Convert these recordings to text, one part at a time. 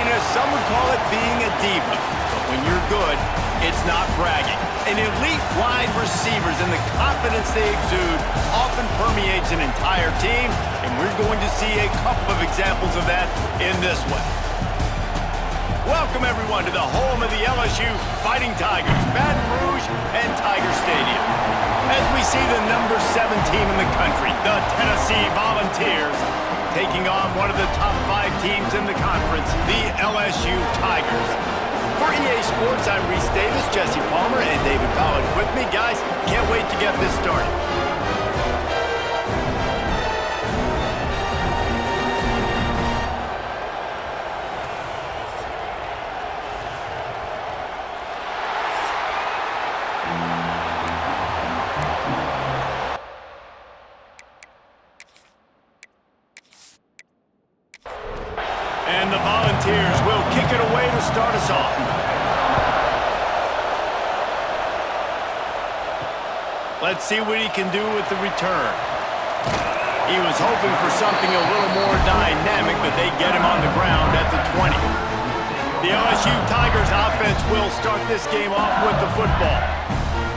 greatness, some would call it being a diva. But when you're good, it's not bragging. An elite wide receivers and the confidence they exude often permeates an entire team, and we're going to see a couple of examples of that in this one. Welcome, everyone, to the home of the LSU Fighting Tigers, Baton Rouge and Tiger Stadium. As we see the number 7 team in the country, the Tennessee Volunteers, taking on one of the top 5 teams in the conference, the LSU Tigers. For EA Sports, I'm Reese Davis, Jesse Palmer, and David Pollard with me. Guys, can't wait to get this started. And the Volunteers will kick it away to start us off. Let's see what he can do with the return. He was hoping for something a little more dynamic, but they get him on the ground at the 20. The LSU Tigers offense will start this game off with the football.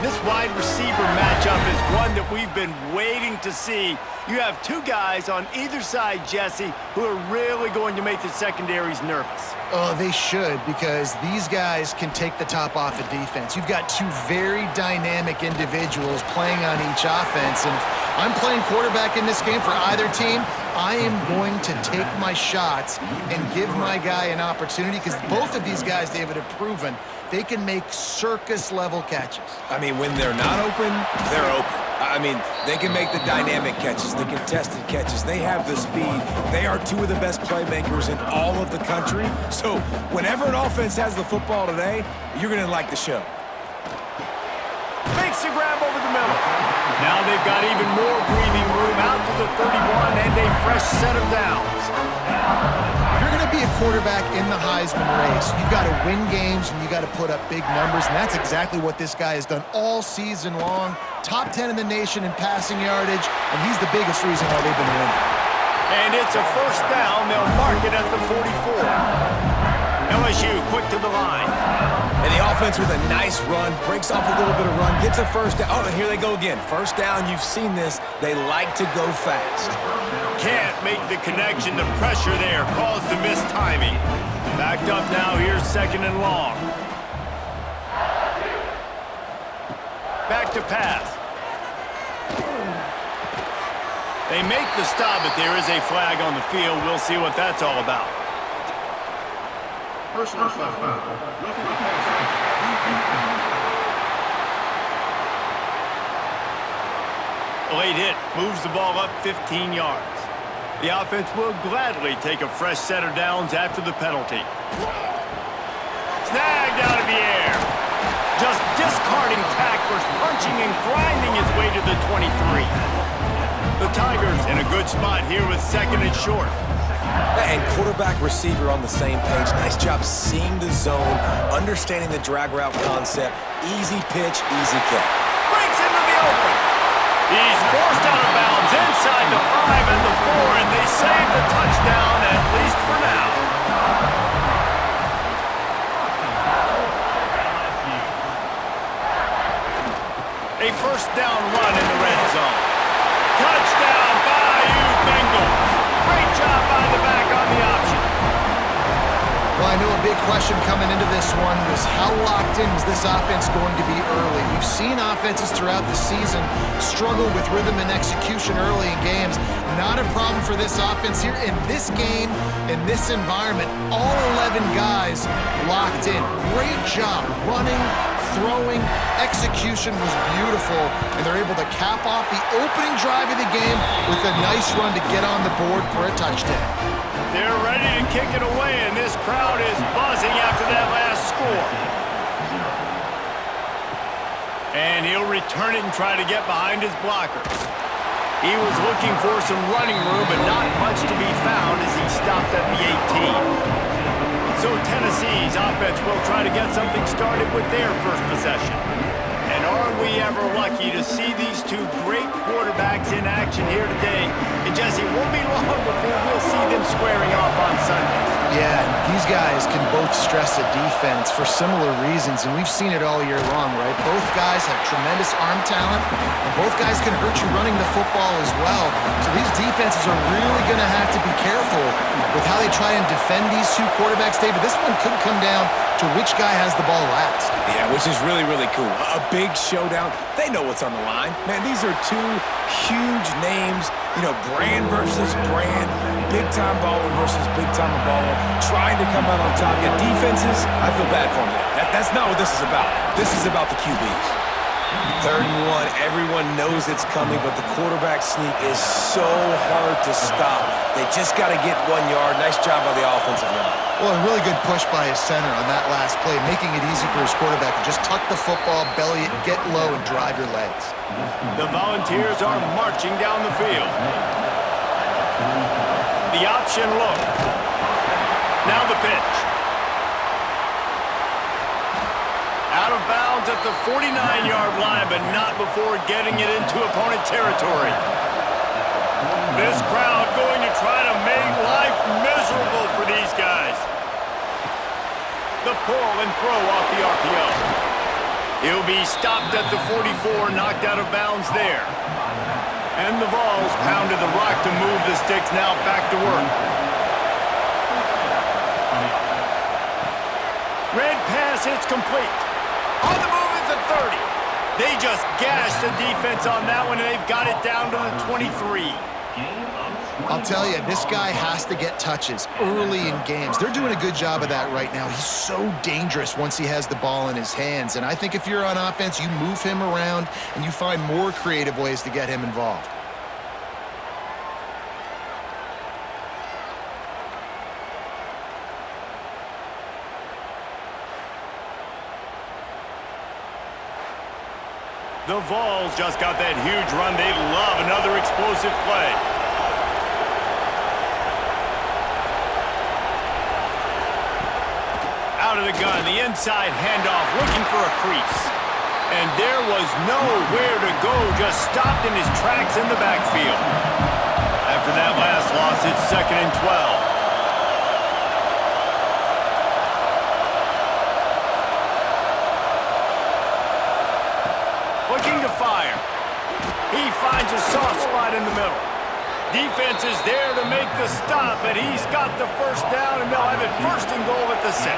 This wide receiver matchup is one that we've been waiting to see. You have 2 guys on either side, Jesse, who are really going to make the secondaries nervous. Oh, they should, because these guys can take the top off of defense. You've got 2 very dynamic individuals playing on each offense, and if I'm playing quarterback in this game for either team, I am going to take my shots and give my guy an opportunity, because both of these guys, David, have proven they can make circus-level catches. I mean, when they're not open, they're open. I mean, they can make the dynamic catches, the contested catches. They have the speed. They are 2 of the best playmakers in all of the country. So whenever an offense has the football today, you're going to like the show. Makes the grab over the middle. Now they've got even more breathing room out to the 31 and a fresh set of downs. You're going to be a quarterback in the Heisman race. You've got to win games, and you got to put up big numbers, and that's exactly what this guy has done all season long. Top 10 in the nation in passing yardage, and he's the biggest reason why they've been winning. And it's a first down. They'll mark it at the 44. LSU quick to the line. And the offense with a nice run, breaks off a little bit of run, gets a first down. Oh, and here they go again. First down, you've seen this. They like to go fast. Can't make the connection. The pressure there caused the missed timing. Backed up now. Here's 2nd and long. Back to pass. They make the stop, but there is a flag on the field. We'll see what that's all about. Personal foul. Late hit moves the ball up 15 yards. The offense will gladly take a fresh set of downs after the penalty. Snagged out of the air. Just discarding tacklers, punching and grinding his way to the 23. The Tigers in a good spot here with 2nd and short. And quarterback receiver on the same page. Nice job seeing the zone, understanding the drag route concept. Easy pitch, easy kick. Breaks into the open. He's forced out of bounds inside the 5 and the 4, and they save the touchdown, at least for now. A first down run in the red zone. Touchdown, Bayou Bengals. Great job by the back on the option. Well, I know a big question coming into this one was how locked in is this offense going to be early? We've seen offenses throughout the season struggle with rhythm and execution early in games. Not a problem for this offense here. In this game, in this environment, all 11 guys locked in. Great job running, throwing, execution was beautiful, and they're able to cap off the opening drive of the game with a nice run to get on the board for a touchdown. They're ready to kick it away, and this crowd is buzzing after that last score. And he'll return it and try to get behind his blockers. He was looking for some running room, but not much to be found as he stopped at the 18. So Tennessee's offense will try to get something started with their first possession. And are we ever lucky to see these 2 great quarterbacks in action here today? And Jesse, it won't be long before we'll see them squaring off on Sundays. Yeah, These guys can both stress a defense for similar reasons, and we've seen it all year long, right? Both guys have tremendous arm talent, and both guys can hurt you running the football as well. So these defenses are really going to have to be careful with how they try and defend these two quarterbacks, David. This one could come down to which guy has the ball last. Yeah, which is really, really cool. A big showdown. They know what's on the line. Man, these are two huge names. You know, brand versus brand, big-time baller versus big-time baller, trying to come out on top. Yeah, defenses, I feel bad for them. That's not what this is about. This is about the QBs. 3rd and 1, everyone knows it's coming, but the quarterback sneak is so hard to stop. They just got to get 1 yard. Nice job by the offensive line. Well, a really good push by his center on that last play, making it easy for his quarterback to just tuck the football, belly it, get low, and drive your legs. The Volunteers are marching down the field. The option look. Now the pitch. Out of bounds at the 49-yard line, but not before getting it into opponent territory. This crowd going to try to make life miserable for these guys. The pull and throw off the RPO. He'll be stopped at the 44, knocked out of bounds there. And the Vols pounded the rock to move the sticks, now back to work. Red pass, it's complete. On the move at the 30. They just gashed the defense on that one, and they've got it down to the 23. I'll tell you, this guy has to get touches early in games. They're doing a good job of that right now. He's so dangerous once he has the ball in his hands. And I think if you're on offense, you move him around and you find more creative ways to get him involved. The Vols just got that huge run. They love another explosive play. Out of the gun, the inside handoff, looking for a crease. And there was nowhere to go, just stopped in his tracks in the backfield. After that last loss, it's 2nd and 12. Looking to fire. He finds a soft spot in the middle. Defense is there to make the stop, but he's got the first down, and they'll have it 1st and goal at the 6.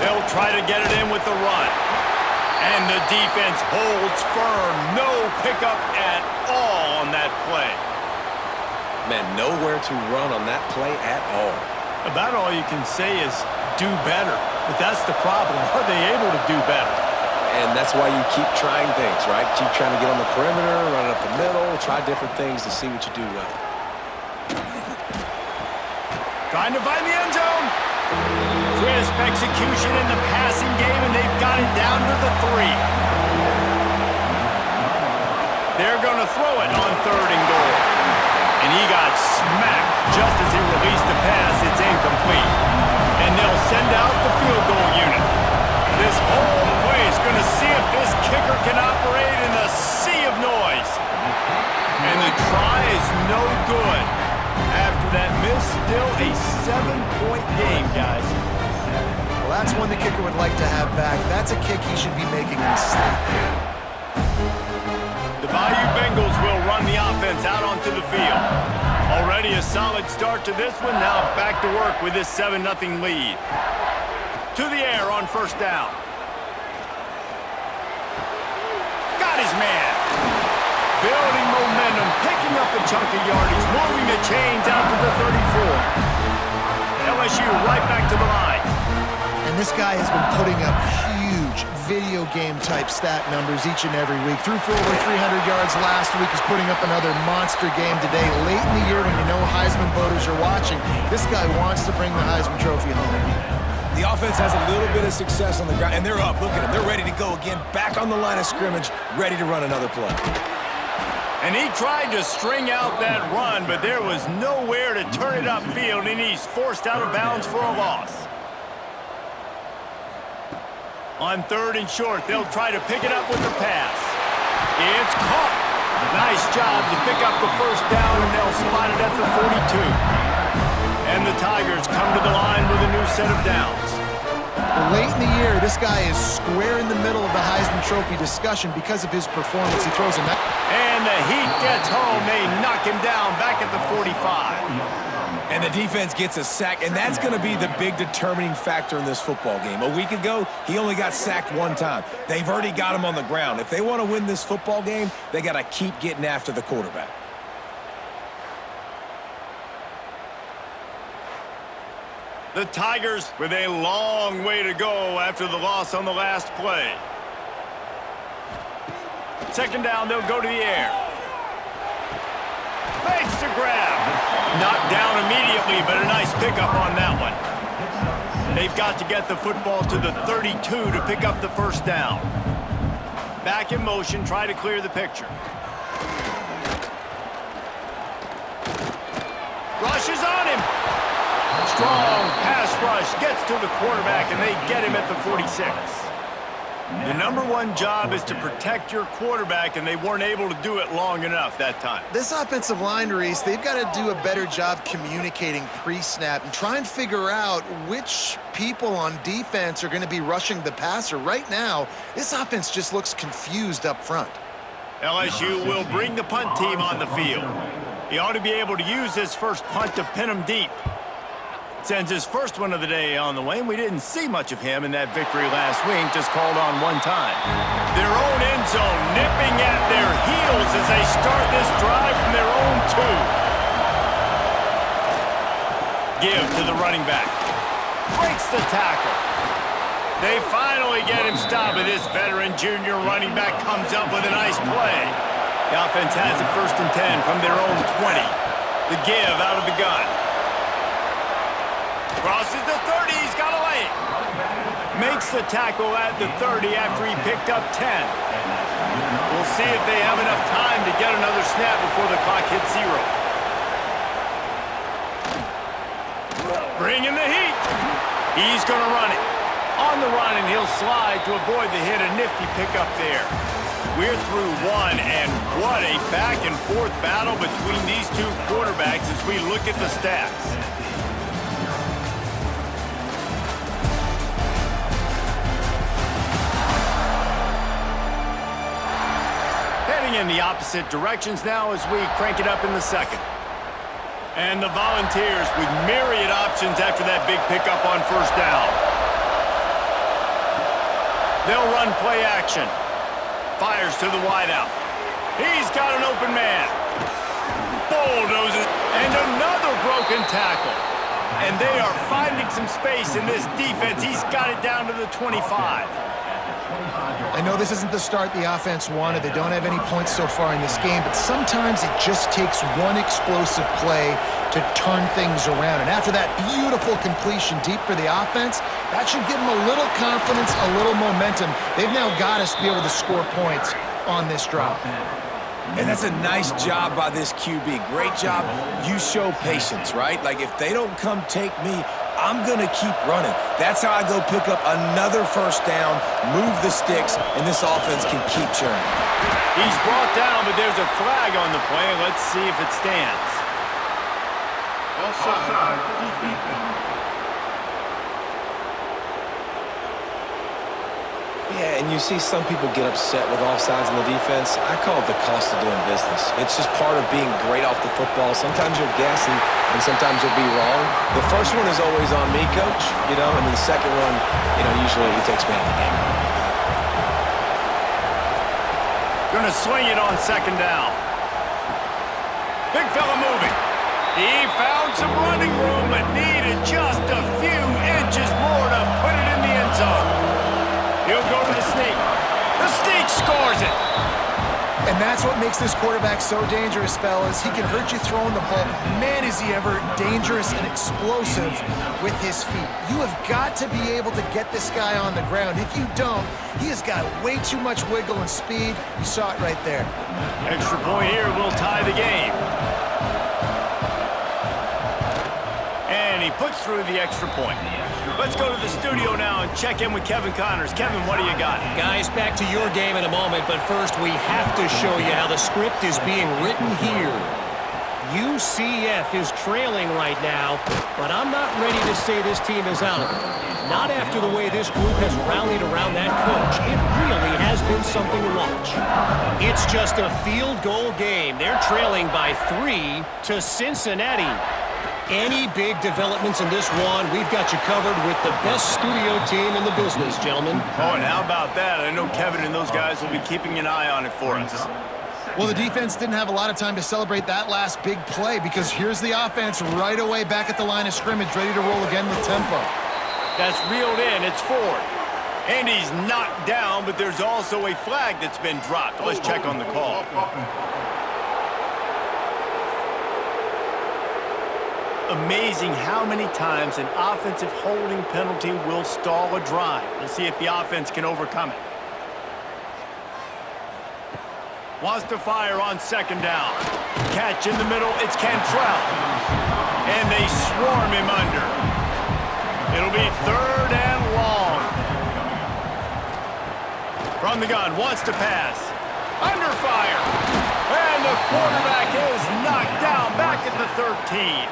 They'll try to get it in with the run. And the defense holds firm. No pickup at all on that play. Man, nowhere to run on that play at all. About all you can say is do better. But that's the problem. Are they able to do better? And that's why you keep trying things, right? Keep trying to get on the perimeter, run it up the middle, try different things to see what you do well. Trying to find the end zone. Crisp execution in the passing game, and they've got it down to the 3. They're going to throw it on 3rd and goal. And he got smacked just as he released the pass. It's incomplete. And they'll send out the field goal unit. This whole play is going to see if this kicker can operate in the sea of noise. And the try is no good. After that miss, still a 7-point game, guys. Well, that's one the kicker would like to have back. That's a kick he should be making in his sleep. The Bayou Bengals will run the offense out onto the field. Already a solid start to this one. Now back to work with this 7-0 lead. To the air on 1st down. Got his man. Building momentum, picking up a chunk of yardage, moving the chains out to the 34. LSU right back to the line. And this guy has been putting up huge video game type stat numbers each and every week. Threw for over 300 yards last week. He's putting up another monster game today. Late in the year when you know Heisman voters are watching, this guy wants to bring the Heisman Trophy home. The offense has a little bit of success on the ground, and they're up. Look at them. They're ready to go again. Back on the line of scrimmage, ready to run another play. And he tried to string out that run, but there was nowhere to turn it upfield, and he's forced out of bounds for a loss. On 3rd and short, they'll try to pick it up with the pass. It's caught. Nice job to pick up the first down, and they'll spot it at the 42. And the Tigers come to the line with a new set of downs. Late in the year, this guy is square in the middle of the Heisman Trophy discussion because of his performance. He throws a... And the Heat gets home. They knock him down back at the 45. And the defense gets a sack, and that's going to be the big determining factor in this football game. A week ago, he only got sacked one time. They've already got him on the ground. If they want to win this football game, they got to keep getting after the quarterback. The Tigers with a long way to go after the loss on the last play. Second down, they'll go to the air. Makes the grab. Knocked down immediately, but a nice pickup on that one. They've got to get the football to the 32 to pick up the first down. Back in motion, try to clear the picture. Rushes on him. Strong pass rush gets to the quarterback, and they get him at the 46. The number one job is to protect your quarterback, and they weren't able to do it long enough that time. This offensive line, Reese, they've got to do a better job communicating pre-snap and try and figure out which people on defense are going to be rushing the passer. Right now, this offense just looks confused up front. LSU will bring the punt team on the field. He ought to be able to use this first punt to pin him deep. Sends his first one of the day on the way, and we didn't see much of him in that victory last week, just called on one time. Their own end zone nipping at their heels as they start this drive from their own 2. Give to the running back. Breaks the tackle. They finally get him stopped, but this veteran junior running back comes up with a nice play. The offense has it 1st and 10 from their own 20. The give out of the gun. Crosses the 30, he's got a lane. Makes the tackle at the 30 after he picked up 10. We'll see if they have enough time to get another snap before the clock hits 0. Bring in the heat. He's going to run it. On the run, and he'll slide to avoid the hit. A nifty pickup there. We're through one, and what a back-and-forth battle between these two quarterbacks as we look at the stats. In the opposite directions now as we crank it up in the second. And the Volunteers with myriad options after that big pickup on first down. They'll run play action. Fires to the wideout. He's got an open man. Bulldozes. And another broken tackle. And they are finding some space in this defense. He's got it down to the 25. I know this isn't the start the offense wanted. They don't have any points so far in this game, but sometimes it just takes one explosive play to turn things around. And after that beautiful completion deep for the offense, that should give them a little confidence, a little momentum. They've now got us to be able to score points on this drive. And that's a nice job by this QB. Great job. You show patience, right? Like, if they don't come take me, I'm going to keep running. That's how I go pick up another first down, move the sticks, and this offense can keep churning. He's brought down, but there's a flag on the play. Let's see if it stands. Yeah, and you see some people get upset with offsides in the defense. I call it the cost of doing business. It's just part of being great off the football. Sometimes you'll guess, and sometimes you'll be wrong. The first one is always on me, Coach, and then the second one, usually he takes me out of the game. Gonna swing it on second down. Big fella moving. He found some running room, but needed just a few inches more to put it in the end zone. He'll go to the sneak. The sneak scores it. And that's what makes this quarterback so dangerous, fellas. He can hurt you throwing the ball. Man, is he ever dangerous and explosive with his feet. You have got to be able to get this guy on the ground. If you don't, he has got way too much wiggle and speed. You saw it right there. Extra point here will tie the game. And and he puts through the extra point. Let's go to the studio now and check in with Kevin Connors. Kevin, what do you got? Guys, back to your game in a moment, but first we have to show you how the script is being written here. UCF is trailing right now, but I'm not ready to say this team is out of it. Not after the way this group has rallied around that coach. It really has been something to watch. It's just a field goal game. They're trailing by 3 to Cincinnati. Any big developments in this one, we've got you covered with the best studio team in the business, gentlemen. Oh, and how about that? I know Kevin and those guys will be keeping an eye on it for us. Well, the defense didn't have a lot of time to celebrate that last big play because here's the offense right away back at the line of scrimmage, ready to roll again with tempo. That's reeled in. It's Ford. And he's knocked down, but there's also a flag that's been dropped. Let's check on the call. Amazing how many times an offensive holding penalty will stall a drive. We'll see if the offense can overcome it. Wants to fire on second down. Catch in the middle, it's Cantrell. And they swarm him under. It'll be 3rd and long. From the gun, wants to pass. Under fire. And the quarterback is knocked down back at the 13.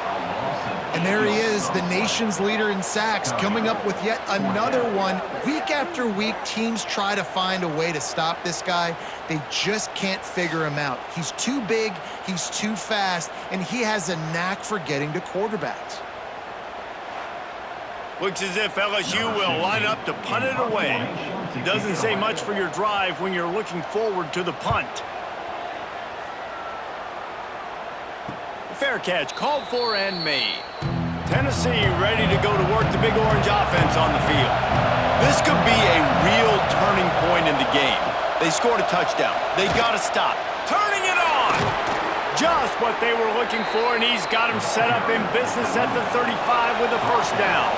And there he is, the nation's leader in sacks, coming up with yet another one. Week after week, teams try to find a way to stop this guy. They just can't figure him out. He's too big, he's too fast, and he has a knack for getting to quarterbacks. Looks as if LSU will line up to punt it away. Doesn't say much for your drive when you're looking forward to the punt. Fair catch, called for and made. Tennessee ready to go to work the Big Orange offense on the field. This could be a real turning point in the game. They scored a touchdown. They got to stop. Turning it on! Just what they were looking for, and he's got him set up in business at the 35 with a first down.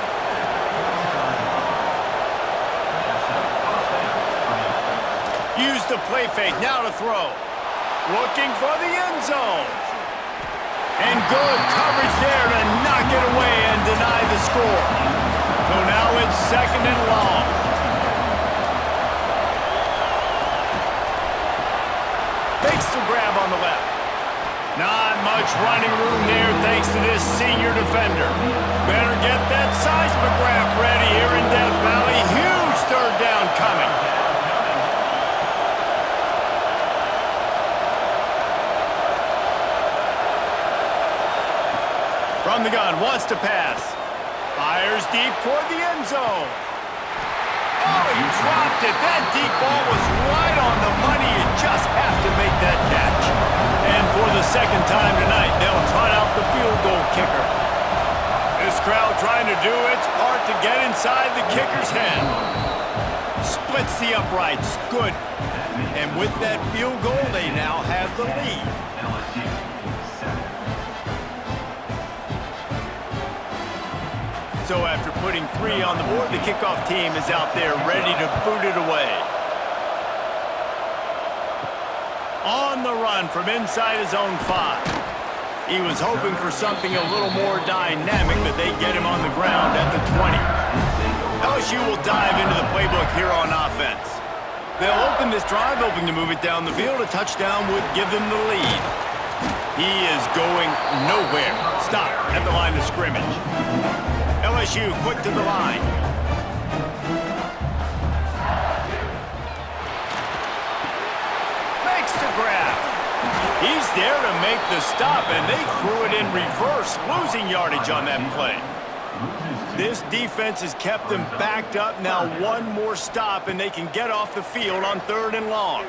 Use the play fake, now to throw. Looking for the end zone. And good coverage there to knock it away and deny the score. So now it's 2nd and long. Makes the grab on the left. Not much running room there thanks to this senior defender. Better get that seismograph ready here in Death Valley. Huge 3rd down coming. From the gun, wants to pass. Fires deep toward the end zone. Oh, he dropped it. That deep ball was right on the money. You just have to make that catch. And for the 2nd time tonight, they'll trot out the field goal kicker. This crowd trying to do its part to get inside the kicker's head. Splits the uprights. Good. And with that field goal, they now have the lead. So after putting 3 on the board, the kickoff team is out there ready to boot it away. On the run from inside his own 5. He was hoping for something a little more dynamic, but they get him on the ground at the 20. LSU will dive into the playbook here on offense. They'll open this drive, hoping to move it down the field. A touchdown would give them the lead. He is going nowhere. Stop at the line of scrimmage. LSU quick to the line. Makes the grab. He's there to make the stop, and they threw it in reverse, losing yardage on that play. This defense has kept them backed up. Now one more stop, and they can get off the field on 3rd and long.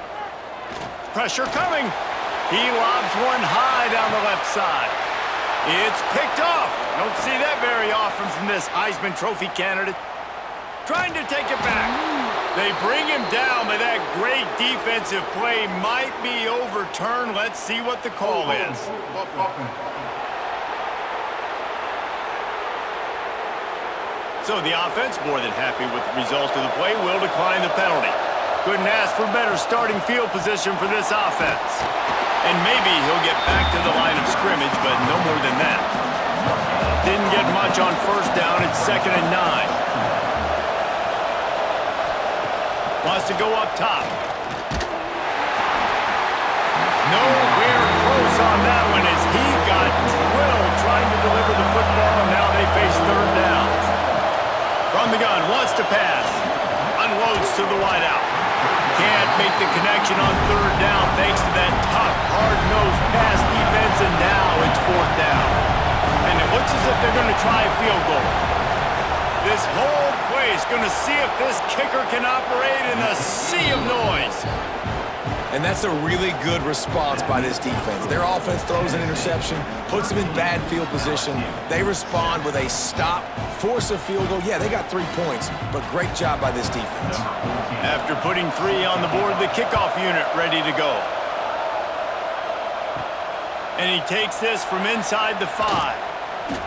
Pressure coming. He lobs one high down the left side. It's picked off. Don't see that very often from this Heisman Trophy candidate. Trying to take it back. They bring him down, but that great defensive play might be overturned. Let's see what the call is. So the offense, more than happy with the result of the play, will decline the penalty. Couldn't ask for better starting field position for this offense. And maybe he'll get back to the line of scrimmage, but no more than that. Didn't get get much on first down. It's 2nd and 9. Wants to go up top. Nowhere close on that one as he got drilled trying to deliver the football, and now they face 3rd down. From the gun, wants to pass. Unloads to the wideout. Can't make the connection on 3rd down thanks to that tough, hard-nosed pass defense, and now it's 4th down. And it looks as if they're going to try a field goal. This whole place going to see if this kicker can operate in a sea of noise. And that's a really good response by this defense. Their offense throws an interception, puts them in bad field position. They respond with a stop, force a field goal. Yeah, they got 3 points, but great job by this defense. After putting 3 on the board, the kickoff unit ready to go. And he takes this from inside the 5.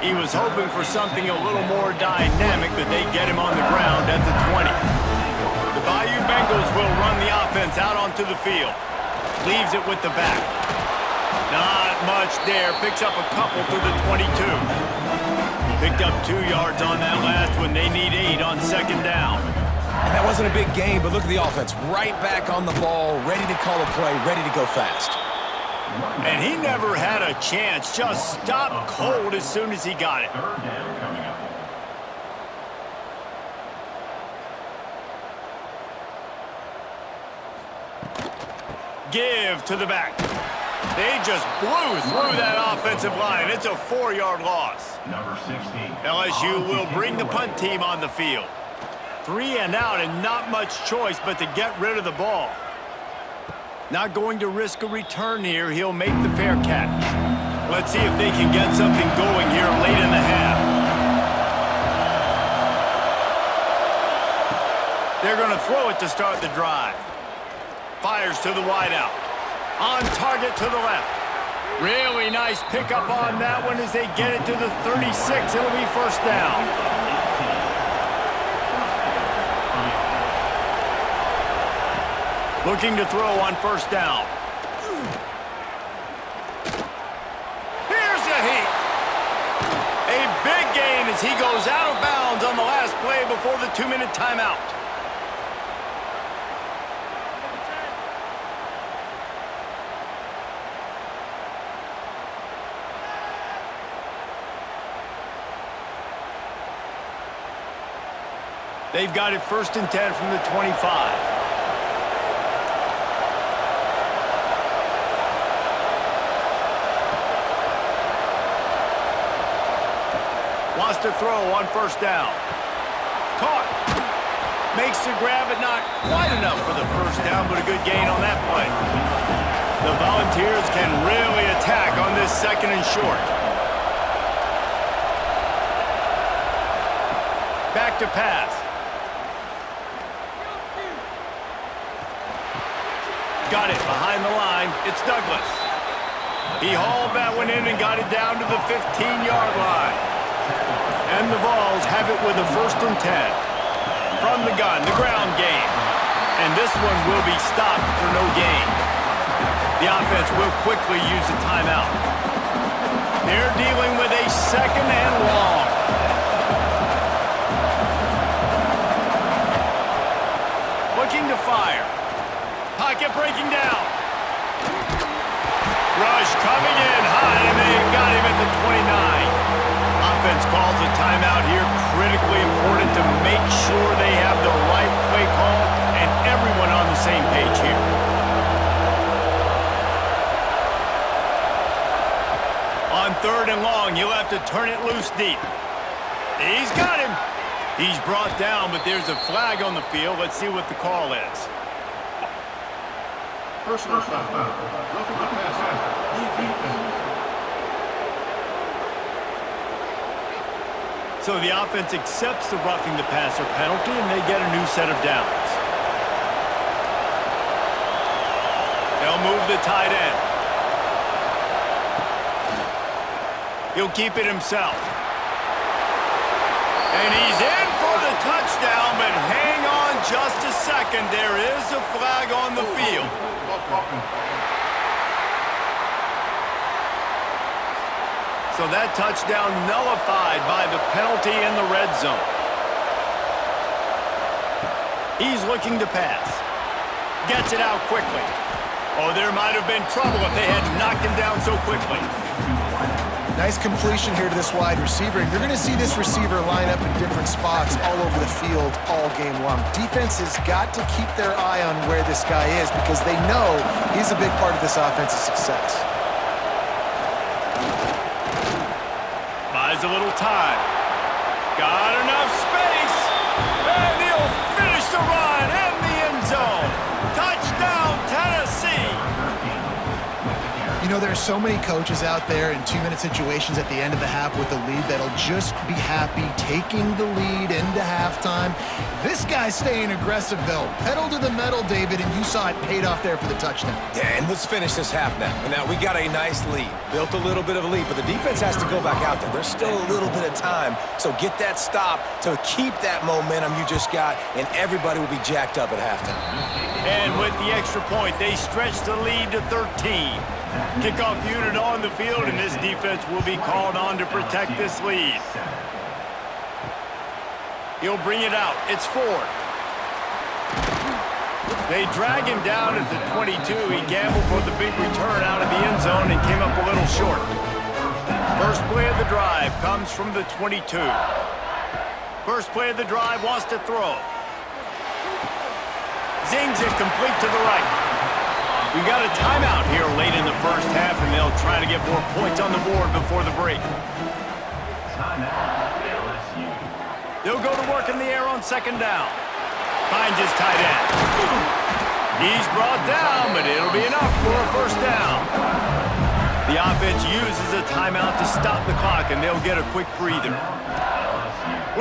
He was hoping for something a little more dynamic, but they get him on the ground at the 20. The Bayou Bengals will run the offense out onto the field. Leaves it with the back. Not much there. Picks up a couple to the 22. Picked up 2 yards on that last one. They need 8 on 2nd down. And that wasn't a big game, but look at the offense. Right back on the ball, ready to call a play, ready to go fast. And he never had a chance. Just stopped cold as soon as he got it. Give to the back. They just blew through that offensive line. It's a 4-yard loss. Number 16. LSU will bring the punt team on the field. 3 and out and not much choice but to get rid of the ball. Not going to risk a return here. He'll make the fair catch. Let's see if they can get something going here late in the half. They're going to throw it to start the drive. Fires to the wideout. On target to the left. Really nice pickup on that one as they get it to the 36. It'll be 1st down. Looking to throw on 1st down. Here's a heat. A big gain as he goes out of bounds on the last play before the 2-minute timeout. They've got it 1st and 10 from the 25. Wants to throw on 1st down. Caught. Makes the grab, but not quite enough for the 1st down, but a good gain on that play. The Volunteers can really attack on this 2nd and short. Back to pass. Got it behind the line. It's Douglas. He hauled that one in and got it down to the 15-yard line. And the Vols have it with a 1st and 10. From the gun, the ground game. And this one will be stopped for no gain. The offense will quickly use a timeout. They're dealing with a 2nd and long. Looking to fire. Pocket breaking down. Rush coming in high, and they got him at the 29. Offense calls a timeout here. Critically important to make sure they have the right play call and everyone on the same page here. On 3rd and long, you'll have to turn it loose deep. He's got him. He's brought down, but there's a flag on the field. Let's see what the call is. Personal foul. Roughing the passer. So the offense accepts the roughing the passer penalty, and they get a new set of downs. They'll move the tight end. He'll keep it himself. And he's in for the touchdown, but hang on just a second. There is a flag on the field. So that touchdown nullified by the penalty in the red zone. He's looking to pass. Gets it out quickly. Oh, there might have been trouble if they had knocked him down so quickly. Nice completion here to this wide receiver. And you're going to see this receiver line up in different spots all over the field all game long. Defense has got to keep their eye on where this guy is because they know he's a big part of this offense's success. Buys a little time. Got enough space. And he'll finish the run in the end zone. Touchdown, Tennessee. You know, there's so many coaches out there in 2-minute situations at the end of the half with a lead that'll just be happy taking the lead into halftime. This guy's staying aggressive, though. Pedal to the metal, David, and you saw it paid off there for the touchdown. Yeah, and let's finish this half now. And now we got a nice lead. Built a little bit of a lead, but the defense has to go back out there. There's still a little bit of time. So get that stop to keep that momentum you just got, and everybody will be jacked up at halftime. And with the extra point, they stretch the lead to 13. Kickoff unit on the field, and this defense will be called on to protect this lead. He'll bring it out. It's Ford. They drag him down at the 22. He gambled for the big return out of the end zone and came up a little short. First play of the drive comes from the 22. First play of the drive wants to throw. Zings it complete to the right. We got a timeout here late in the first half, and they'll try to get more points on the board before the break. LSU. They'll go to work in the air on second down. Finds his tight end. He's brought down, but it'll be enough for a first down. The offense uses a timeout to stop the clock, and they'll get a quick breather.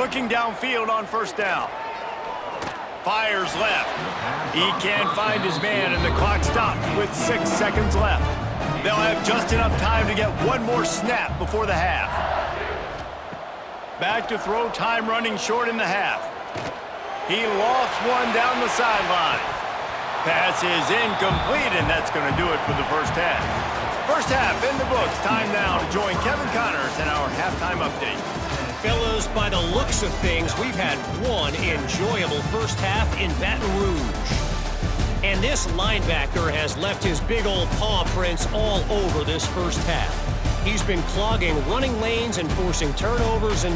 Looking downfield on first down. Fires left. He can't find his man, and the clock stops with 6 seconds left. They'll have just enough time to get one more snap before the half. Back to throw, time running short in the half. He lofts one down the sideline. Pass is incomplete, and that's going to do it for the first half. First half in the books. Time now to join Kevin Connors in our halftime update. Fellas, by the looks of things, we've had one enjoyable first half in Baton Rouge. And this linebacker has left his big old paw prints all over this first half. He's been clogging running lanes and forcing turnovers, and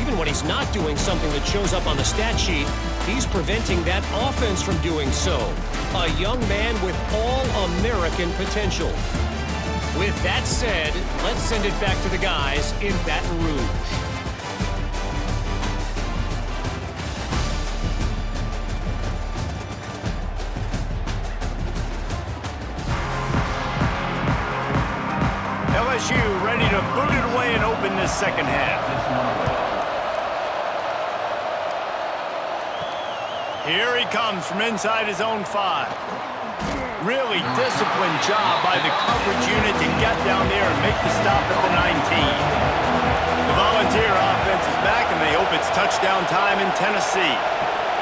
even when he's not doing something that shows up on the stat sheet, he's preventing that offense from doing so. A young man with all-American potential. With that said, let's send it back to the guys in Baton Rouge. LSU ready to boot it away and open this second half. Here he comes from inside his own 5. Really disciplined job by the coverage unit to get down there and make the stop at the 19. The Volunteer offense is back, and they hope it's touchdown time in Tennessee.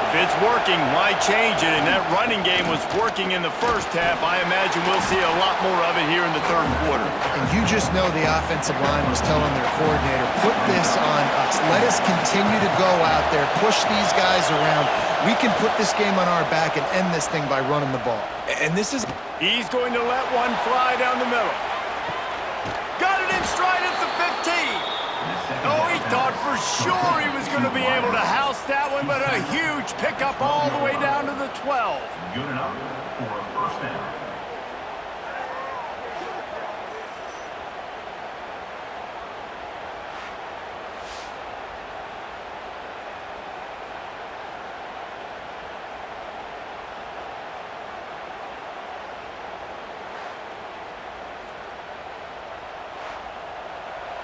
If it's working, why change it? And that running game was working in the first half. I imagine we'll see a lot more of it here in the third quarter. And you just know the offensive line was telling their coordinator, put this on us. Let us continue to go out there, push these guys around. We can put this game on our back and end this thing by running the ball. And this is... He's going to let one fly down the middle. Got it in stride at the 15. Oh, he thought for sure he was going to be able to house that one, but a huge pickup all the way down to the 12. Good enough for a first down.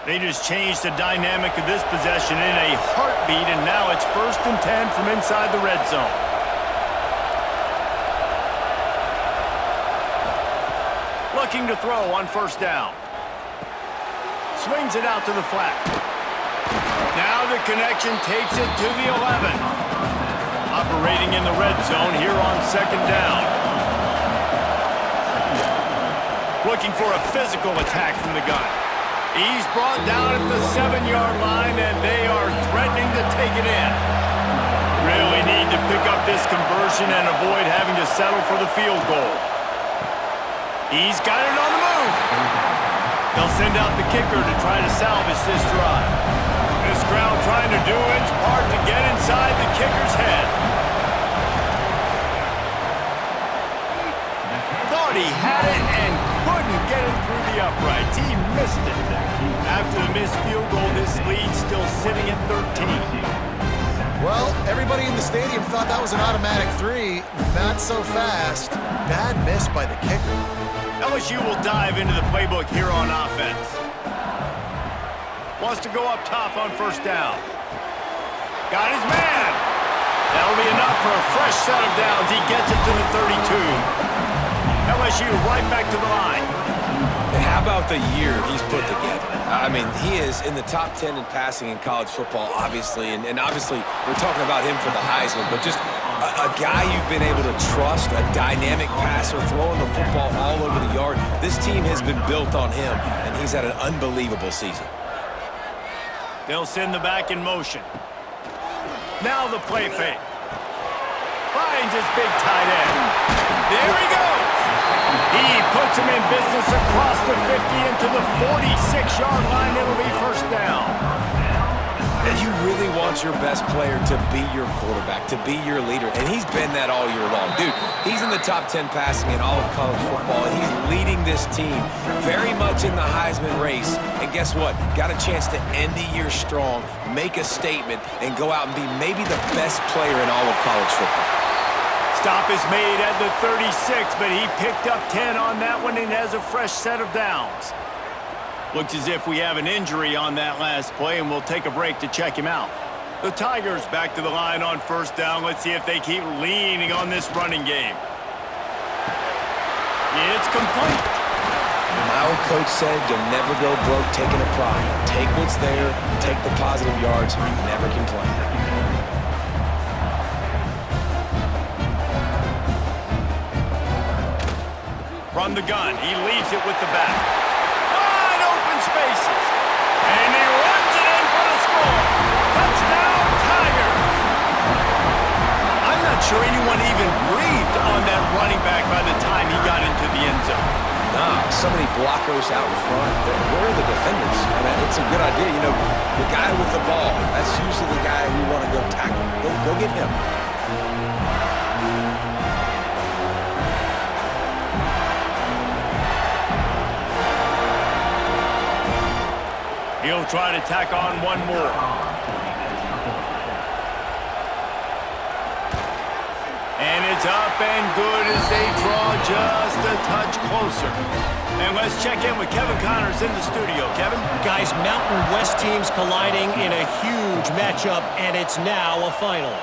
They just changed the dynamic of this possession in a heartbeat, and now it's 1st and 10 from inside the red zone. Looking to throw on first down. Swings it out to the flat. Now the connection takes it to the 11. Operating in the red zone here on second down. Looking for a physical attack from the gun. He's brought down at the 7-yard line, and they are threatening to take it in. Really need to pick up this conversion and avoid having to settle for the field goal. He's got it on the move. They'll send out the kicker to try to salvage this drive. This crowd trying to do its part to get inside the kicker's head. Thought he had it and couldn't get it through the uprights. He missed it. After the missed field goal, this lead's still sitting at 13. Well, everybody in the stadium thought that was an automatic 3. Not so fast. Bad miss by the kicker. LSU will dive into the playbook here on offense. Wants to go up top on first down. Got his man. That'll be enough for a fresh set of downs. He gets it to the 32. LSU right back to the line. And how about the year he's put together? I mean, he is in the top 10 in passing in college football, obviously. And obviously, we're talking about him for the Heisman, but just a guy you've been able to trust, a dynamic passer, throwing the football all over the yard. This team has been built on him, and he's had an unbelievable season. They'll send the back in motion. Now the play fake. Finds his big tight end. There he goes. He puts him in business across the 50 into the 46-yard line. It'll be first down. And you really want your best player to be your quarterback, to be your leader. And he's been that all year long. Dude, he's in the top 10 passing in all of college football. And he's leading this team very much in the Heisman race. And guess what? Got a chance to end the year strong, make a statement, and go out and be maybe the best player in all of college football. Stop is made at the 36, but he picked up 10 on that one and has a fresh set of downs. Looks as if we have an injury on that last play, and we'll take a break to check him out. The Tigers back to the line on first down. Let's see if they keep leaning on this running game. It's complete. My old coach said you'll never go broke taking a profit. Take what's there, take the positive yards, and never complain. From the gun, he leaves it with the back. Wide open spaces. And he runs it in for the score. Touchdown, Tigers. I'm not sure anyone even breathed on that running back by the time he got into the end zone. Nah, so many blockers out in front. Where are the defenders? I mean, it's a good idea. You know, the guy with the ball, that's usually the guy we want to go tackle. Go get him. He'll try to tack on one more. And it's up and good as they draw just a touch closer. And let's check in with Kevin Connors in the studio. Kevin? Guys, Mountain West teams colliding in a huge matchup, and it's now a final.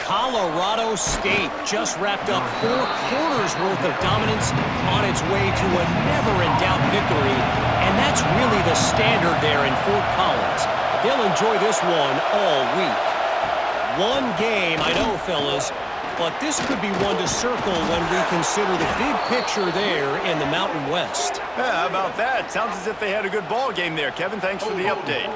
Colorado State just wrapped up 4 quarters worth of dominance on its way to a never-in-doubt victory, and that's really the standard there in Fort Collins. They'll enjoy this one all week. One game, I know, fellas, but this could be one to circle when we consider the big picture there in the Mountain West. Yeah, how about that? Sounds as if they had a good ball game there. Kevin, thanks for the update.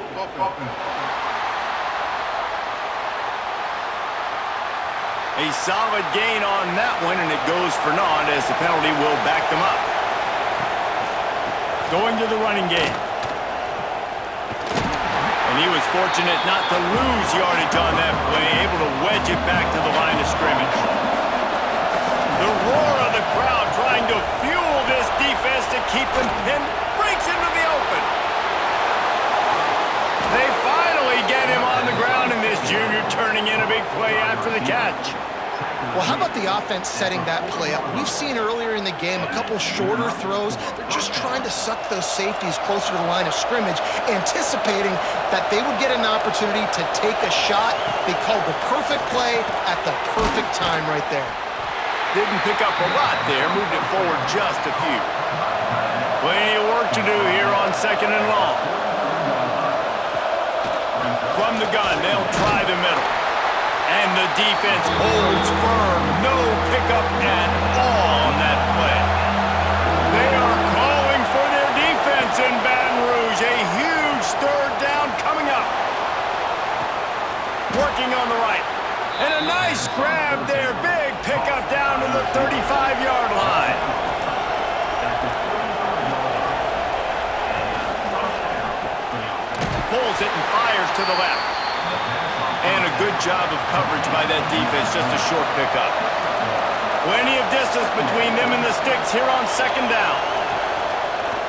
A solid gain on that one, and it goes for naught as the penalty will back them up. Going to the running game. And he was fortunate not to lose yardage on that play, able to wedge it back to the line of scrimmage. The roar of the crowd trying to fuel this defense to keep them pinned, breaks into the open. They finally get him on the ground, and this junior turning in a big play after the catch. Well, how about the offense setting that play up? We've seen earlier in the game a couple shorter throws. They're just trying to suck those safeties closer to the line of scrimmage, anticipating that they would get an opportunity to take a shot. They called the perfect play at the perfect time right there. Didn't pick up a lot there, moved it forward just a few. Plenty of work to do here on second and long. From the gun, they'll try the middle. And the defense holds firm. No pickup at all on that play. They are calling for their defense in Baton Rouge. A breaking on the right. And a nice grab there. Big pickup down to the 35-yard line. Pulls it and fires to the left. And a good job of coverage by that defense, just a short pickup. Plenty of distance between them and the sticks here on second down.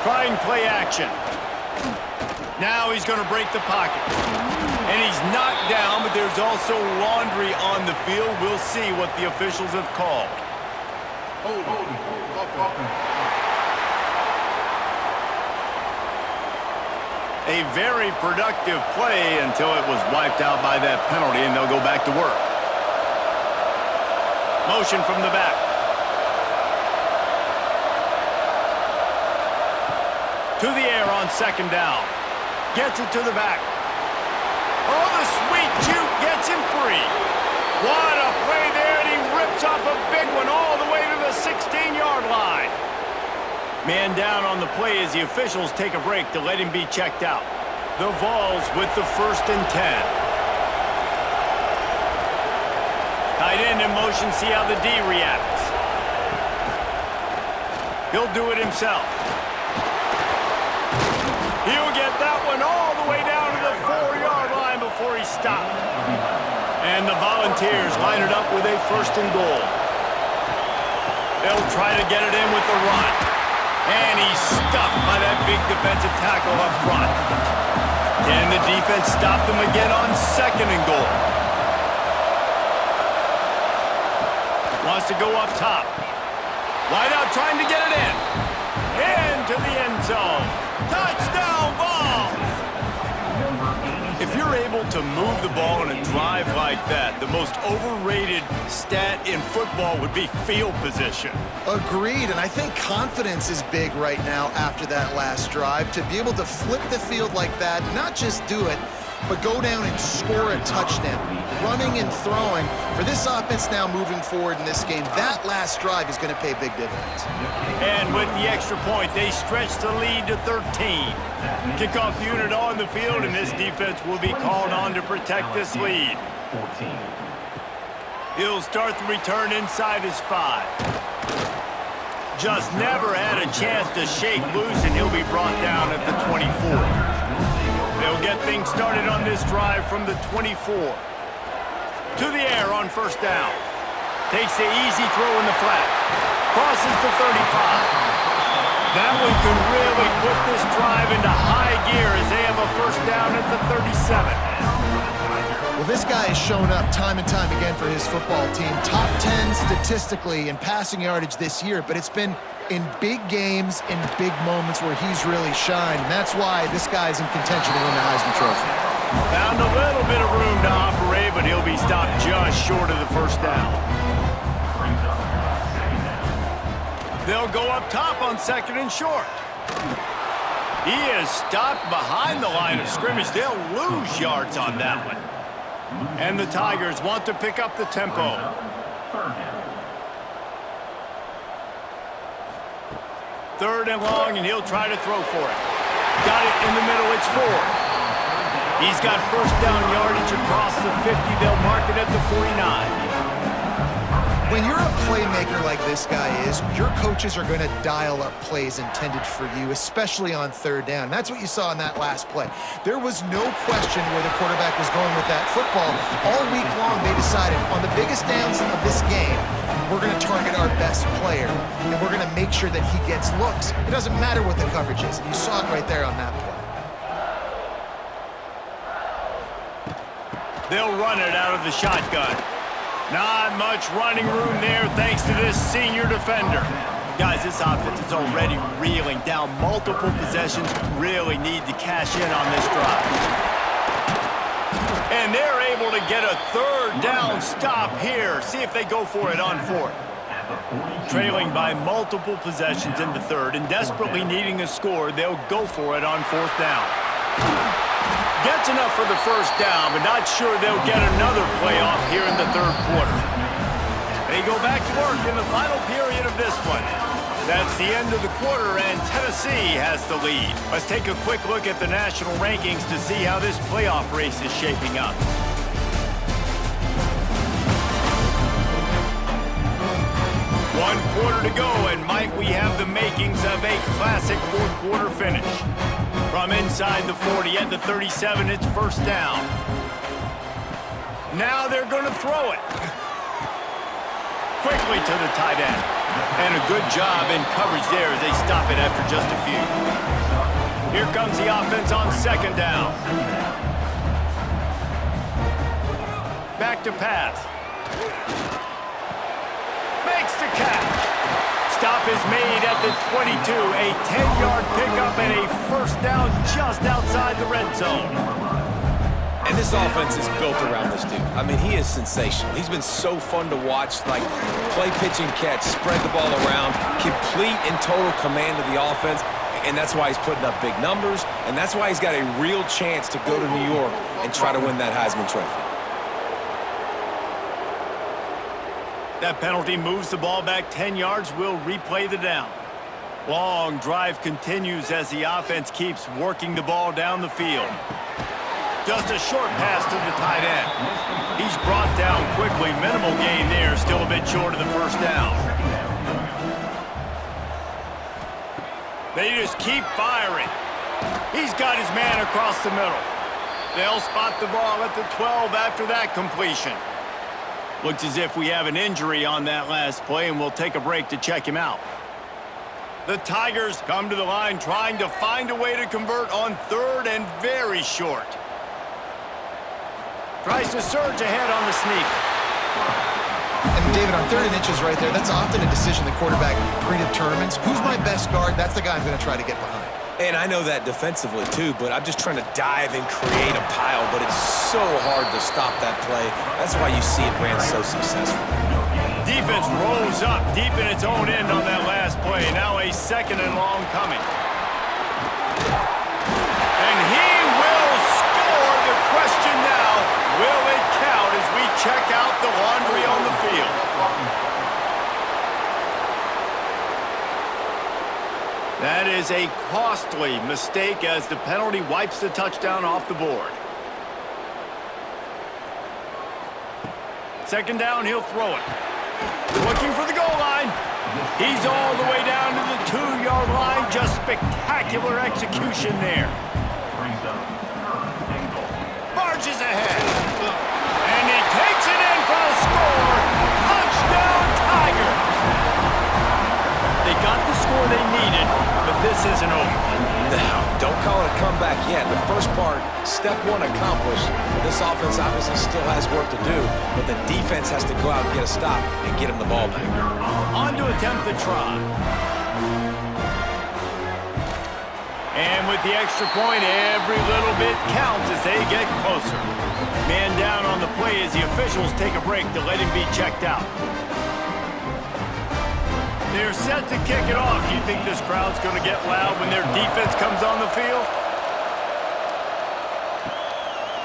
Trying play action. Now he's going to break the pocket. And he's knocked down, but there's also laundry on the field. We'll see what the officials have called. A very productive play until it was wiped out by that penalty, and they'll go back to work. Motion from the back. To the air on second down. Gets it to the back. Oh, the sweet juke gets him free. What a play there, and he rips off a big one all the way to the 16-yard line. Man down on the play as the officials take a break to let him be checked out. The Vols with the 1st and 10. Tight end in motion, see how the D reacts. He'll do it himself. He'll get that one all the way down to the 4-yard line before he stopped. And the Volunteers line it up with a 1st and goal. They'll try to get it in with the run. And he's stuffed by that big defensive tackle up front. Can the defense stop them again on 2nd and goal? Wants to go up top. Wide out trying to get it in. Into the end zone. Touchdown, Vols! If you're able to move the ball in a drive like that, the most overrated stat in football would be field position. Agreed, and I think confidence is big right now after that last drive. To be able to flip the field like that, not just do it, but go down and score a touchdown. Running and throwing. For this offense now moving forward in this game, that last drive is going to pay big dividends. And with the extra point, they stretch the lead to 13. Kickoff unit on the field, and this defense will be called on to protect this lead. He'll start the return inside his 5. Just never had a chance to shake loose, and he'll be brought down at the 24. They'll get things started on this drive from the 24. To the air on 1st down. Takes the easy throw in the flat. Crosses the 35. That one could really put this drive into high gear as they have a 1st down at the 37. Well, this guy has shown up time and time again for his football team. Top 10 statistically in passing yardage this year, but it's been in big games, in big moments where he's really shined. And that's why this guy's in contention to win the Heisman Trophy. Found a little bit of room to operate, but he'll be stopped just short of the 1st down. They'll go up top on 2nd and short. He is stopped behind the line of scrimmage. They'll lose yards on that one. And the Tigers want to pick up the tempo. Third and long, and he'll try to throw for it. Got it in the middle, it's 4. He's got 1st down yardage across the 50. They'll mark it at the 49. When you're a playmaker like this guy is, your coaches are going to dial up plays intended for you, especially on 3rd down. That's what you saw in that last play. There was no question where the quarterback was going with that football. All week long, they decided on the biggest downs of this game, we're going to target our best player, and we're going to make sure that he gets looks. It doesn't matter what the coverage is. You saw it right there on that play. They'll run it out of the shotgun. Not much running room there thanks to this senior defender. Guys, this offense is already reeling down multiple possessions. Really need to cash in on this drive. And they're able to get a 3rd down stop here. See if they go for it on 4th. Trailing by multiple possessions in the 3rd and desperately needing a score, they'll go for it on 4th down. Gets enough for the 1st down, but not sure they'll get another playoff here in the 3rd quarter. They go back to work in the final period of this one. That's the end of the quarter, and Tennessee has the lead. Let's take a quick look at the national rankings to see how this playoff race is shaping up. 1 quarter to go, and might we have the makings of a classic fourth quarter finish. From inside the 40 at the 37, it's first down. Now they're going to throw it. Quickly to the tight end. And a good job in coverage there as they stop it after just a few. Here comes the offense on second down. Back to pass. Makes the catch. Stop is made at the 22. A 10-yard pickup and a first down just outside the red zone. And this offense is built around this dude. I mean, he is sensational. He's been so fun to watch, like play, pitch, and catch, spread the ball around, complete and total command of the offense, and that's why he's putting up big numbers, and that's why he's got a real chance to go to New York and try to win that Heisman Trophy. That penalty moves the ball back 10 yards. We'll replay the down. Long drive continues as the offense keeps working the ball down the field. Just a short pass to the tight end. He's brought down quickly. Minimal gain there. Still a bit short of the first down. They just keep firing. He's got his man across the middle. They'll spot the ball at the 12 after that completion. Looks as if we have an injury on that last play, and we'll take a break to check him out. The Tigers come to the line trying to find a way to convert on third and very short. Tries to surge ahead on the sneak. And David, on 3rd and inches right there, that's often a decision the quarterback predetermines. Who's my best guard? That's the guy I'm going to try to get behind. And I know that defensively, too, but I'm just trying to dive and create a pile, but it's so hard to stop that play. That's why you see it ran so successful. Defense rolls up deep in its own end on that last play. Now a second and long coming. And he will score. The question now, will it count as we check out the laundry on the field? That is a costly mistake as the penalty wipes the touchdown off the board. Second down, he'll throw it. Looking for the goal line. He's all the way down to the 2-yard line. Just spectacular execution there. Barges ahead. And he takes it in for the score. Touchdown, Tigers. They got the score they needed, but this isn't over. No, don't call it a comeback yet. The first part, step one accomplished. This offense obviously still has work to do, but the defense has to go out and get a stop and get him the ball back. On to attempt the try. And with the extra point, every little bit counts as they get closer. Man down on the play as the officials take a break to let him be checked out. They're set to kick it off. Do you think this crowd's going to get loud when their defense comes on the field?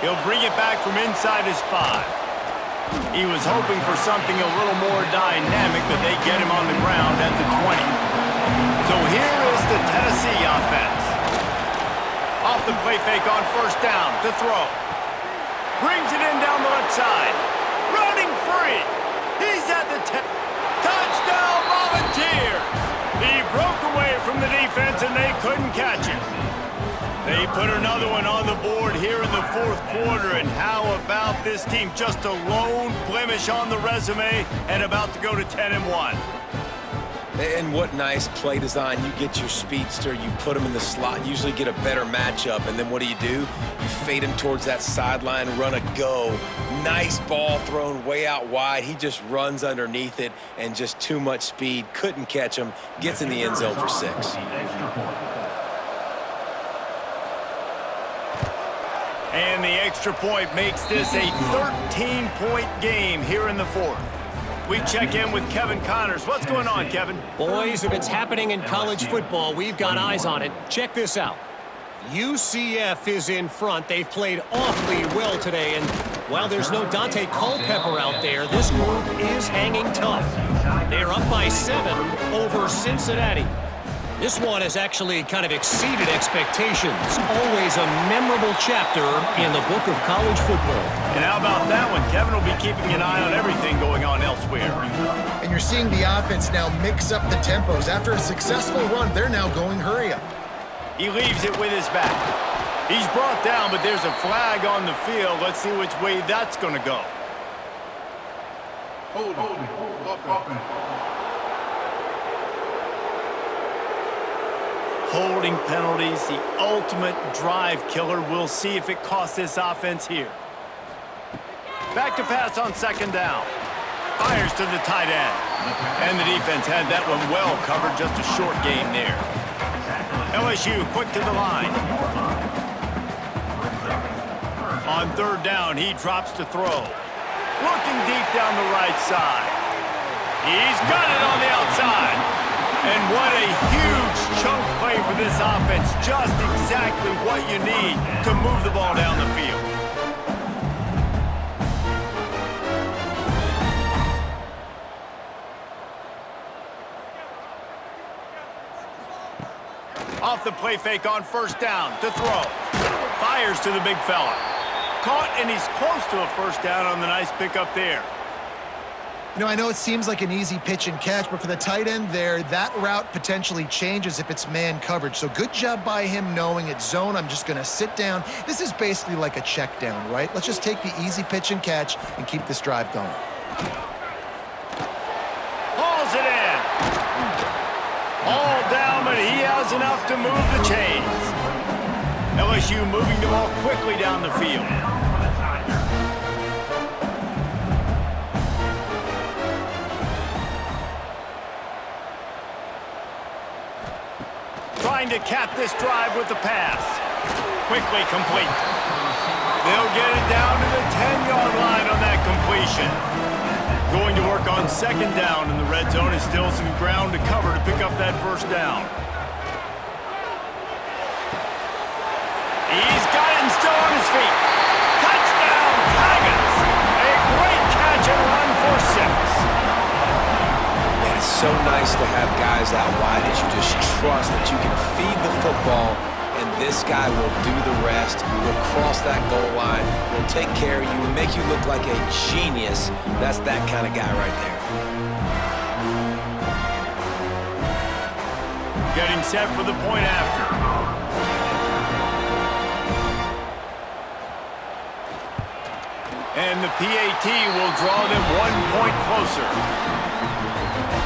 He'll bring it back from inside his 5. He was hoping for something a little more dynamic, but they get him on the ground at the 20. So here is the Tennessee offense. Off the play fake on first down to throw. Brings it in down the left side. Running free. He's at the 10. Touchdown, Volunteers! He broke away from the defense and they couldn't catch him. They put another one on the board here in the fourth quarter, and how about this team? Just a lone blemish on the resume and about to go to 10-1. And what nice play design. You get your speedster, you put him in the slot, usually get a better matchup, and then what do? You fade him towards that sideline, run a go. Nice ball thrown way out wide. He just runs underneath it, and just too much speed. Couldn't catch him. Gets in the end zone for 6. And the extra point makes this a 13-point game here in the fourth. We check in with Kevin Connors. What's going on, Kevin? Boys, if it's happening in college football, we've got eyes on it. Check this out. UCF is in front. They've played awfully well today, and while there's no Dante Culpepper out there, this group is hanging tough. They're up by 7 over Cincinnati. This one has actually kind of exceeded expectations. Always a memorable chapter in the book of college football. And how about that one? Kevin will be keeping an eye on everything going on elsewhere. And you're seeing the offense now mix up the tempos. After a successful run, they're now going hurry up. He leaves it with his back. He's brought down, but there's a flag on the field. Let's see which way that's going to go. Holding penalties, the ultimate drive killer. We'll see if it costs this offense here. Back to pass on second down. Fires to the tight end. And the defense had that one well covered. Just a short game there. LSU quick to the line. On third down, he drops to throw. Looking deep down the right side. He's got it on the outside. And what a huge chunk play for this offense. Just exactly what you need to move the ball down the field. Off the play fake on first down to throw. Fires to the big fella. Caught, and he's close to a first down on the nice pickup there. You know, I know it seems like an easy pitch and catch, but for the tight end there, that route potentially changes if it's man coverage. So good job by him knowing it's zone. I'm just going to sit down. This is basically like a check down, right? Let's just take the easy pitch and catch and keep this drive going. Hauls it in. All down, but he has enough to move the chains. LSU moving the ball quickly down the field. Trying to cap this drive with the pass. Quickly complete. They'll get it down to the 10-yard line on that completion. Going to work on second down in the red zone. Is still some ground to cover to pick up that first down. He's got it and still on his feet. Touchdown, Tigers! A great catch and run for 6. It's so nice to have guys out wide that you just trust that you can feed the football, and this guy will do the rest. Will cross that goal line, will take care of you, and make you look like a genius. That's that kind of guy right there. Getting set for the point after. And the PAT will draw them 1 point closer.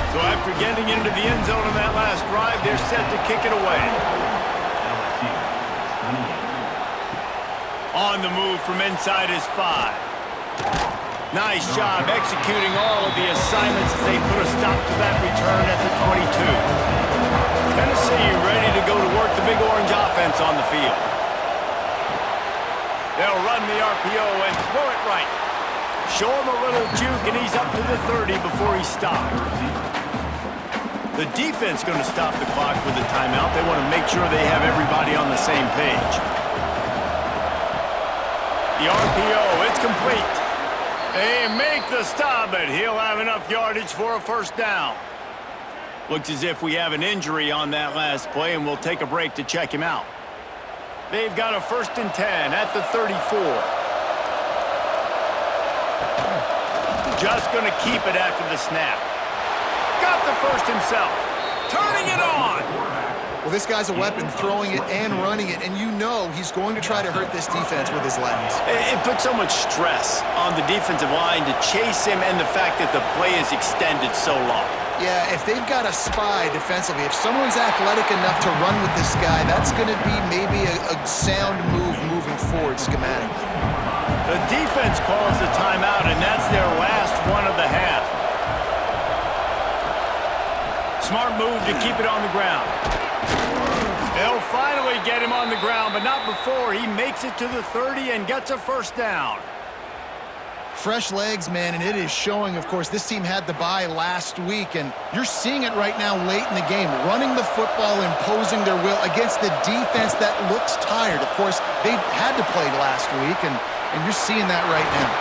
So after getting into the end zone on that last drive, they're set to kick it away. On the move from inside his 5. Nice job executing all of the assignments as they put a stop to that return at the 22. Tennessee ready to go to work the Big Orange offense on the field. They'll run the RPO and throw it right. Show him a little juke, and he's up to the 30 before he stopped. The defense going to stop the clock with a timeout. They want to make sure they have everybody on the same page. The RPO, it's complete. They make the stop, but he'll have enough yardage for a first down. Looks as if we have an injury on that last play, and we'll take a break to check him out. They've got a 1st and 10 at the 34. Just going to keep it after the snap. Got the first himself. Turning it on. Well, this guy's a weapon, throwing it and running it, and you know he's going to try to hurt this defense with his legs. It puts so much stress on the defensive line to chase him, and the fact that the play is extended so long. Yeah, if they've got a spy defensively, if someone's athletic enough to run with this guy, that's going to be maybe a sound move moving forward schematically. The defense calls the timeout, and that's their last one of the half. Smart move to keep it on the ground. They'll finally get him on the ground, but not before he makes it to the 30 and gets a first down. Fresh legs, man, and it is showing, of course. This team had the bye last week, and you're seeing it right now late in the game. Running the football, imposing their will against the defense that looks tired. Of course, they had to play last week, and you're seeing that right now.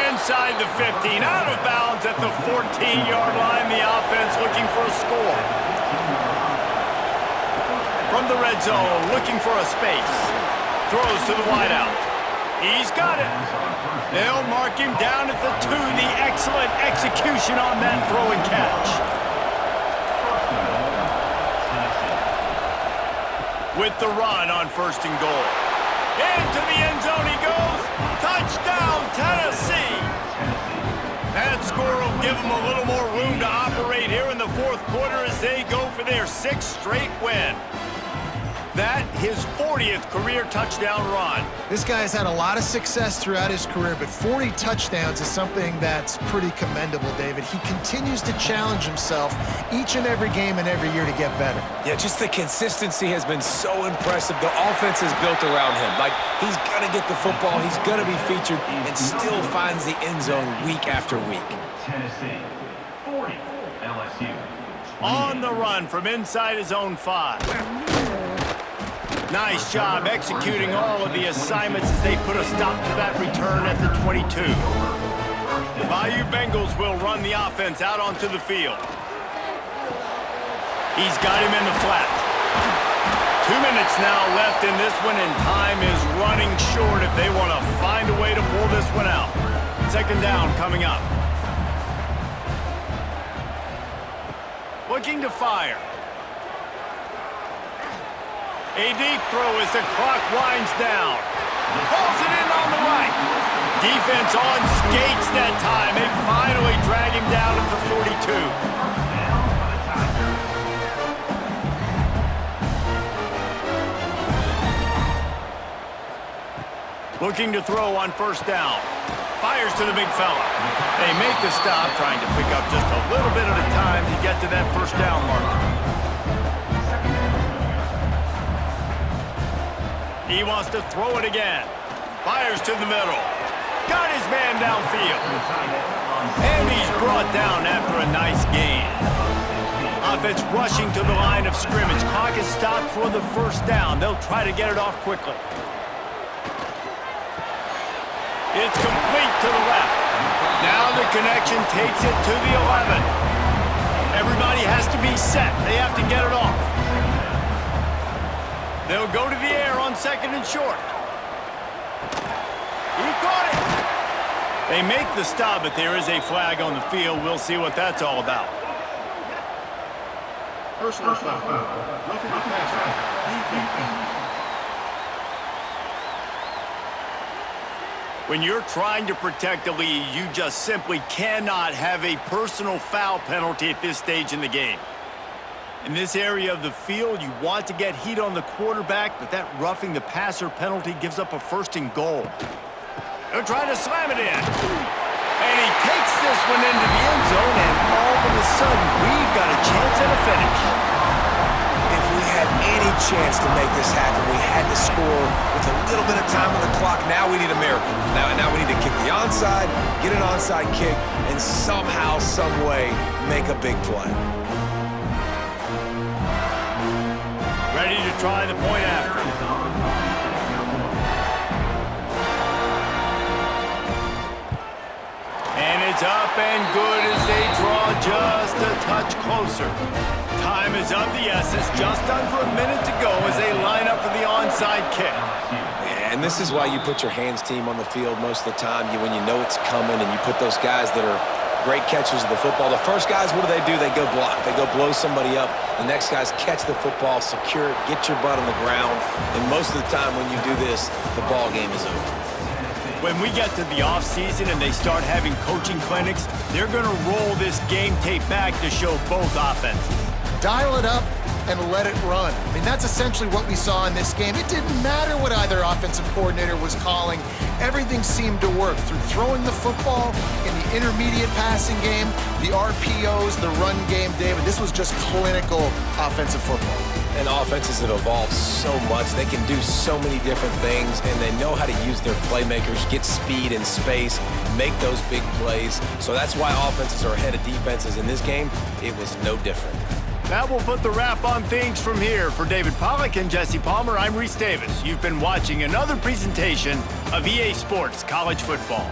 Inside the 15, out of bounds at the 14-yard line. The offense looking for a score. From the red zone, looking for a space. Throws to the wideout. He's got it. They'll mark him down at the 2. The excellent execution on that throw and catch. With the run on 1st and goal. Into the end zone he goes. Touchdown, Tennessee. That score will give them a little more room to operate here in the 4th quarter as they go for their 6th straight win. That, his 40th career touchdown run. This guy has had a lot of success throughout his career, but 40 touchdowns is something that's pretty commendable, David. He continues to challenge himself each and every game and every year to get better. Yeah, just the consistency has been so impressive. The offense is built around him. Like, he's going to get the football, he's going to be featured, and still finds the end zone week after week. Tennessee, 40, LSU. On the run from inside his own 5. Nice job executing all of the assignments as they put a stop to that return at the 22. The Bayou Bengals will run the offense out onto the field. He's got him in the flat. 2 minutes now left in this one, and time is running short if they want to find a way to pull this one out. 2nd down coming up. Looking to fire. A deep throw as the clock winds down. Pulls it in on the right. Defense on skates that time. They finally drag him down at the 42. Looking to throw on 1st down. Fires to the big fella. They make the stop, trying to pick up just a little bit at a time to get to that 1st down marker. He wants to throw it again. Fires to the middle. Got his man downfield. And he's brought down after a nice gain. Offense rushing to the line of scrimmage. Clock is stopped for the 1st down. They'll try to get it off quickly. It's complete to the left. Now the connection takes it to the 11. Everybody has to be set. They have to get it off. They'll go to the air on 2nd and short. He caught it. They make the stop, but there is a flag on the field. We'll see what that's all about. Personal foul. Roughing the passer. When you're trying to protect a lead, you just simply cannot have a personal foul penalty at this stage in the game. In this area of the field, you want to get heat on the quarterback, but that roughing the passer penalty gives up a 1st and goal. They're trying to slam it in. And he takes this one into the end zone, and all of a sudden, we've got a chance at a finish. If we had any chance to make this happen, we had to score with a little bit of time on the clock. Now we need a miracle. Now we need to kick the onside, get an onside kick, and somehow, some way, make a big play. Ready to try the point after. And it's up and good as they draw just a touch closer. Time is of the essence, just under a minute to go as they line up for the onside kick. And this is why you put your hands team on the field most of the time. When you know it's coming and you put those guys that are great catchers of the football. The first guys, what do? They go block. They go blow somebody up. The next guys catch the football, secure it, get your butt on the ground. And most of the time when you do this, the ball game is over. When we get to the offseason and they start having coaching clinics, they're going to roll this game tape back to show both offenses. Dial it up and let it run. I mean, that's essentially what we saw in this game. It didn't matter what either offensive coordinator was calling. Everything seemed to work through throwing the football in the intermediate passing game, the RPOs, the run game, David. This was just clinical offensive football. And offenses have evolved so much. They can do so many different things, and they know how to use their playmakers, get speed and space, make those big plays. So that's why offenses are ahead of defenses. In this game, it was no different. That will put the wrap on things from here. For David Pollack and Jesse Palmer, I'm Reese Davis. You've been watching another presentation of EA Sports College Football.